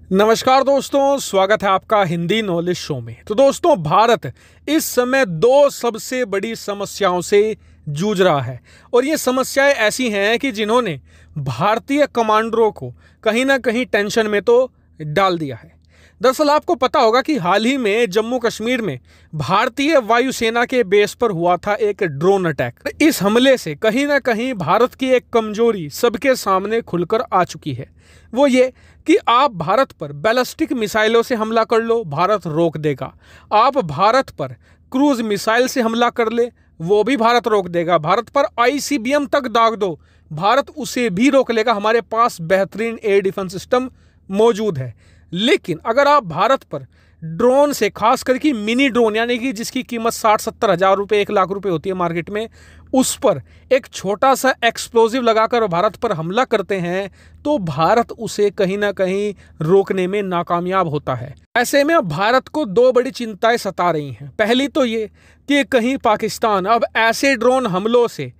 नमस्कार दोस्तों, स्वागत है आपका हिंदी नॉलेज शो में। तो दोस्तों, भारत इस समय दो सबसे बड़ी समस्याओं से जूझ रहा है और ये समस्याएं ऐसी हैं कि जिन्होंने भारतीय कमांडरों को कहीं ना कहीं टेंशन में तो डाल दिया है। दरअसल आपको पता होगा कि हाल ही में जम्मू कश्मीर में भारतीय वायुसेना के बेस पर हुआ था एक ड्रोन अटैक। इस हमले से कहीं ना कहीं भारत की एक कमजोरी सबके सामने खुलकर आ चुकी है। वो ये कि आप भारत पर बैलिस्टिक मिसाइलों से हमला कर लो, भारत रोक देगा। आप भारत पर क्रूज मिसाइल से हमला कर ले, वो भी भारत रोक देगा। भारत पर आईसीबीएम तक दाग दो, भारत उसे भी रोक लेगा। हमारे पास बेहतरीन एयर डिफेंस सिस्टम मौजूद है। लेकिन अगर आप भारत पर ड्रोन से, खास करके मिनी ड्रोन यानी कि जिसकी कीमत 60-70 हज़ार रुपये, 1 लाख रुपए होती है मार्केट में, उस पर एक छोटा सा एक्सप्लोजिव लगाकर भारत पर हमला करते हैं तो भारत उसे कहीं ना कहीं रोकने में नाकामयाब होता है। ऐसे में अब भारत को दो बड़ी चिंताएं सता रही हैं। पहली तो ये कि कहीं पाकिस्तान अब ऐसे ड्रोन हमलों से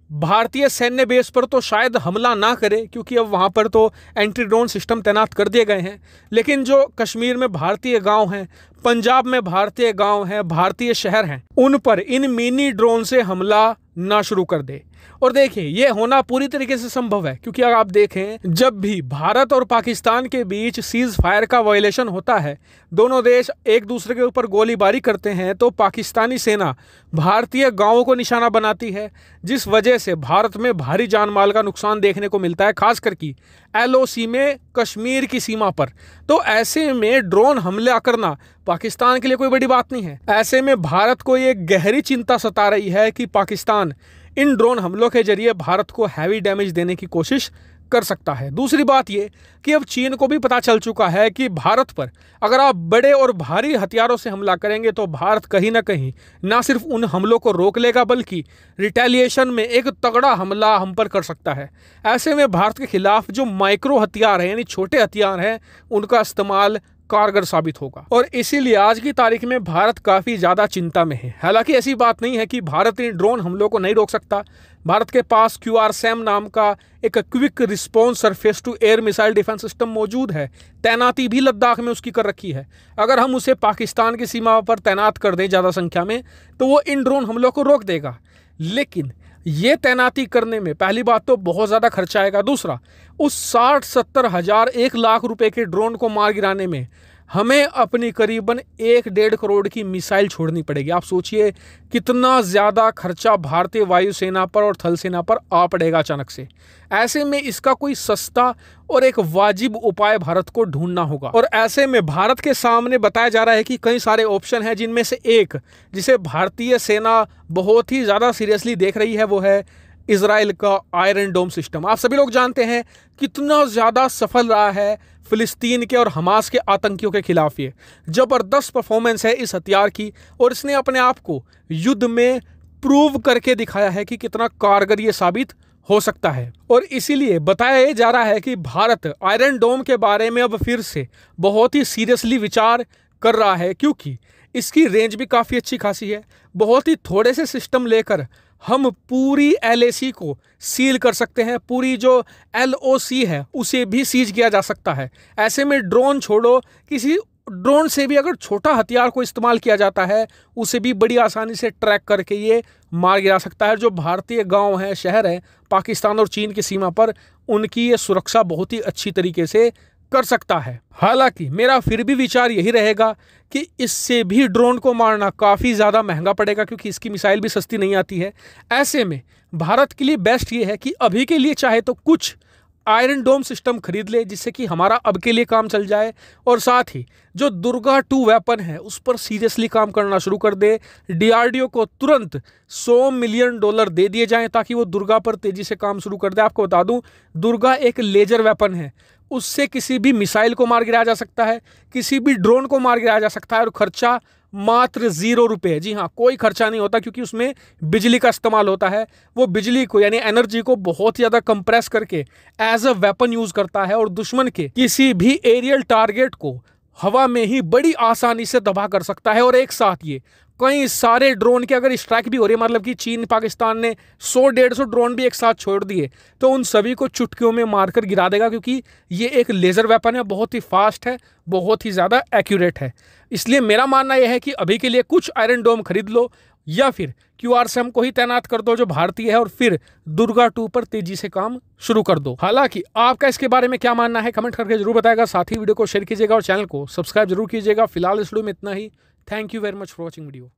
भारतीय सैन्य बेस पर तो शायद हमला ना करे, क्योंकि अब वहाँ पर तो एंटी ड्रोन सिस्टम तैनात कर दिए गए हैं। लेकिन जो कश्मीर में भारतीय गांव हैं, पंजाब में भारतीय गांव हैं, भारतीय शहर हैं, उन पर इन मिनी ड्रोन से हमला ना शुरू कर दे। और देखिए, ये होना पूरी तरीके से संभव है, क्योंकि अगर आप देखें, जब भी भारत और पाकिस्तान के बीच सीज फायर का वायलेशन होता है, दोनों देश एक दूसरे के ऊपर गोलीबारी करते हैं, तो पाकिस्तानी सेना भारतीय गांवों को निशाना बनाती है, जिस वजह से भारत में भारी जान माल का नुकसान देखने को मिलता है, खास करके एलओसी में कश्मीर की सीमा पर। तो ऐसे में ड्रोन हमला करना पाकिस्तान के लिए कोई बड़ी बात नहीं है। ऐसे में भारत को ये गहरी चिंता सता रही है कि पाकिस्तान इन ड्रोन हमलों के जरिए भारत को हैवी डैमेज देने की कोशिश कर सकता है। दूसरी बात ये कि अब चीन को भी पता चल चुका है कि भारत पर अगर आप बड़े और भारी हथियारों से हमला करेंगे तो भारत कहीं ना कहीं ना सिर्फ उन हमलों को रोक लेगा, बल्कि रिटेलिएशन में एक तगड़ा हमला हम पर कर सकता है। ऐसे में भारत के खिलाफ जो माइक्रो हथियार हैं, यानी छोटे हथियार हैं, उनका इस्तेमाल कारगर साबित होगा। और इसीलिए आज की तारीख में भारत काफ़ी ज़्यादा चिंता में है। हालांकि ऐसी बात नहीं है कि भारत इन ड्रोन हमलों को नहीं रोक सकता। भारत के पास QRSAM नाम का एक quick response surface to air missile defence system मौजूद है। तैनाती भी लद्दाख में उसकी कर रखी है। अगर हम उसे पाकिस्तान की सीमा पर तैनात कर दें ज़्यादा संख्या में, तो वो इन ड्रोन हमलों को रोक देगा। लेकिन ये तैनाती करने में पहली बात तो बहुत ज़्यादा खर्चा आएगा। दूसरा, उस 60-70 हज़ार 1 लाख रुपए के ड्रोन को मार गिराने में हमें अपनी करीबन 1-1.5 करोड़ की मिसाइल छोड़नी पड़ेगी। आप सोचिए कितना ज़्यादा खर्चा भारतीय वायुसेना पर और थल सेना पर आ पड़ेगा अचानक से। ऐसे में इसका कोई सस्ता और एक वाजिब उपाय भारत को ढूंढना होगा। और ऐसे में भारत के सामने बताया जा रहा है कि कई सारे ऑप्शन हैं, जिनमें से एक जिसे भारतीय सेना बहुत ही ज़्यादा सीरियसली देख रही है, वो है इजराइल का आयरन डोम सिस्टम। आप सभी लोग जानते हैं कितना ज़्यादा सफल रहा है फिलिस्तीन के और हमास के आतंकियों के खिलाफ। ये जबरदस्त परफॉर्मेंस है इस हथियार की, और इसने अपने आप को युद्ध में प्रूव करके दिखाया है कि कितना कारगर ये साबित हो सकता है। और इसीलिए बताया जा रहा है कि भारत आयरन डोम के बारे में अब फिर से बहुत ही सीरियसली विचार कर रहा है, क्योंकि इसकी रेंज भी काफ़ी अच्छी खासी है। बहुत ही थोड़े से सिस्टम लेकर हम पूरी LAC को सील कर सकते हैं, पूरी जो LOC है उसे भी सीज किया जा सकता है। ऐसे में ड्रोन छोड़ो, किसी ड्रोन से भी अगर छोटा हथियार को इस्तेमाल किया जाता है, उसे भी बड़ी आसानी से ट्रैक करके ये मार गिरा सकता है। जो भारतीय गांव हैं, शहर हैं पाकिस्तान और चीन की सीमा पर, उनकी ये सुरक्षा बहुत ही अच्छी तरीके से कर सकता है। हालांकि मेरा फिर भी विचार यही रहेगा कि इससे भी ड्रोन को मारना काफ़ी ज़्यादा महंगा पड़ेगा, क्योंकि इसकी मिसाइल भी सस्ती नहीं आती है। ऐसे में भारत के लिए बेस्ट ये है कि अभी के लिए चाहे तो कुछ आयरन डोम सिस्टम खरीद ले, जिससे कि हमारा अब के लिए काम चल जाए, और साथ ही जो दुर्गा 2 वेपन है उस पर सीरियसली काम करना शुरू कर दे। DRDO को तुरंत $100 मिलियन दे दिए जाएं ताकि वो दुर्गा पर तेजी से काम शुरू कर दे। आपको बता दूं, दुर्गा एक लेजर वेपन है, उससे किसी भी मिसाइल को मार गिराया जा सकता है, किसी भी ड्रोन को मार गिराया जा सकता है, और खर्चा मात्र ₹0। जी हाँ, कोई खर्चा नहीं होता, क्योंकि उसमें बिजली का इस्तेमाल होता है। वो बिजली को यानी एनर्जी को बहुत ज़्यादा कंप्रेस करके एज अ वेपन यूज़ करता है, और दुश्मन के किसी भी एरियल टारगेट को हवा में ही बड़ी आसानी से तबाह कर सकता है। और एक साथ ये कई सारे ड्रोन की अगर स्ट्राइक भी हो रही है, मतलब कि चीन पाकिस्तान ने 100-150 ड्रोन भी एक साथ छोड़ दिए, तो उन सभी को चुटकियों में मारकर गिरा देगा, क्योंकि ये एक लेज़र वेपन है, बहुत ही फास्ट है, बहुत ही ज़्यादा एक्यूरेट है। इसलिए मेरा मानना यह है कि अभी के लिए कुछ आयरन डोम खरीद लो, या फिर QRSAM को ही तैनात कर दो जो भारतीय है, और फिर दुर्गा 2 पर तेजी से काम शुरू कर दो। हालांकि आपका इसके बारे में क्या मानना है कमेंट करके जरूर बताएगा। साथ ही वीडियो को शेयर कीजिएगा और चैनल को सब्सक्राइब जरूर कीजिएगा। फिलहाल इस वीडियो में इतना ही। Thank you very much for watching video.